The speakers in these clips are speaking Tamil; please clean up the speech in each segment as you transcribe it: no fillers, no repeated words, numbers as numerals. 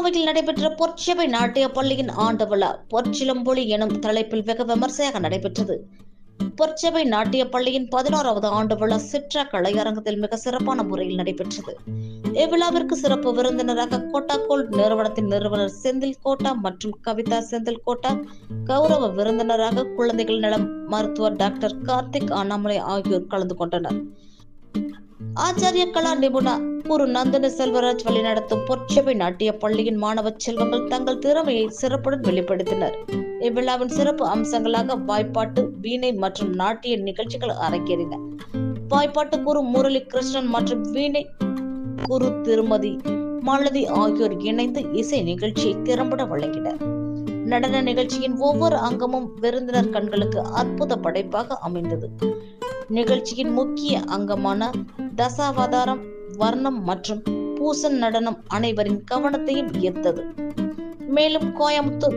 கோவையில் நடைபெற்ற பொற்சபை நாட்டிய பள்ளியின் ஆண்டு விழா பொற்சிலம்பொலி எனும் தலைப்பில் வெகு விமர்சையாக நடைபெற்றது. பொற்சபை நாட்டிய பள்ளியின் 11வது ஆண்டு விழா சிற்றா கலையரங்கத்தில் மிக சிறப்பான முறையில் நடைபெற்றது. இவ்விழாவிற்கு சிறப்பு விருந்தினராக கோட்டா கோல்ட் நிறுவனத்தின் நிறுவனர் செந்தில் கோட்டா மற்றும் கவிதா செந்தில் கோட்டா, கௌரவ விருந்தினராக குழந்தைகள் நலம் மருத்துவர் டாக்டர் கார்த்திக் அண்ணாமலை ஆகியோர் கலந்து கொண்டனர். ஆச்சாரிய கலா நிபுணா குரு நந்தன செல்வராஜ் வழிநடத்தும் பொற்சபை நாட்டிய பள்ளியின் மாணவ செல்வங்கள் தங்கள் திறமையை சிறப்புடன் வெளிப்படுத்தினர். இவ்விழாவின் சிறப்பு அம்சங்களாக வாய்ப்பாட்டு, வீணை மற்றும் நாட்டிய நிகழ்ச்சிகள் அரங்கேறின. வாய்ப்பாட்டு குரு முரளி கிருஷ்ணன் மற்றும் வீணை குரு திருமதி மாலதி ஆகியோர் இணைந்து இசை நிகழ்ச்சியை திறம்பட வழங்கினர். நடன நிகழ்ச்சியின் ஒவ்வொரு அங்கமும் விருந்தினர் கண்களுக்கு அற்புத படைப்பாக அமைந்தது. நிகழ்ச்சியின் முக்கிய அங்கமான தசாவதாரம், வர்ணம் மற்றும் பூசன் நடனம் அனைவரின் கவனத்தையும் ஈர்த்தது. மேலும் கோயம்புத்தூர்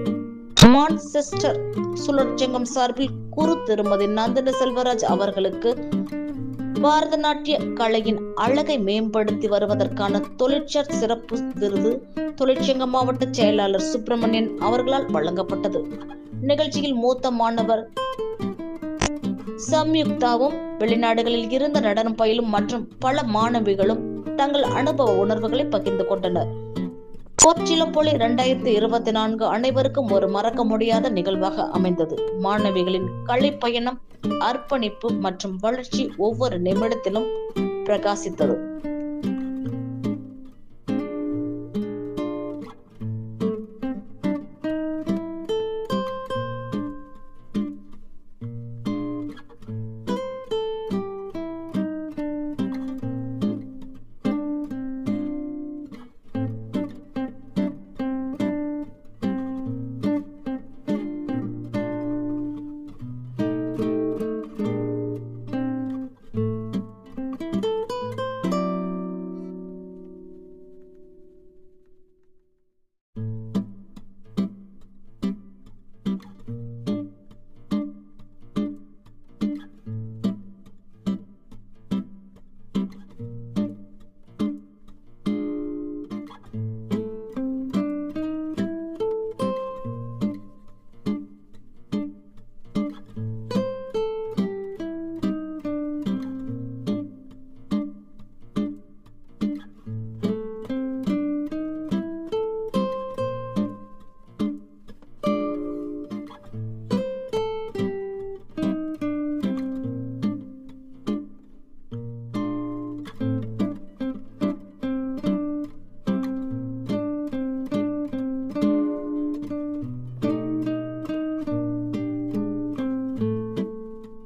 மான்செஸ்டர் சுழற்சங்கம் சார்பில் குரு திருமதி நந்தன செல்வராஜ் அவர்களுக்கு பாரதநாட்டிய கலையின் அழகை மேம்படுத்தி வருவதற்கான தொழிற்சார் சிறப்பு விருது தொழிற்சங்க மாவட்ட செயலாளர் சுப்பிரமணியன் அவர்களால் வழங்கப்பட்டது. நிகழ்ச்சியில் மூத்த மாணவர் சம்யுக்தாவும், வெளிநாடுகளில் இருந்து நடனம் பயிலும் மற்றும் பல மாணவிகளும் தங்கள் அனுபவ உணர்வுகளை பகிர்ந்து கொண்டனர். பொற்சிலம்பொலி 2024 அனைவருக்கும் ஒரு மறக்க முடியாத நிகழ்வாக அமைந்தது. மாணவிகளின் கலை பயணம், அர்ப்பணிப்பு மற்றும் வளர்ச்சி ஒவ்வொரு நிமிடத்திலும் பிரகாசித்தது.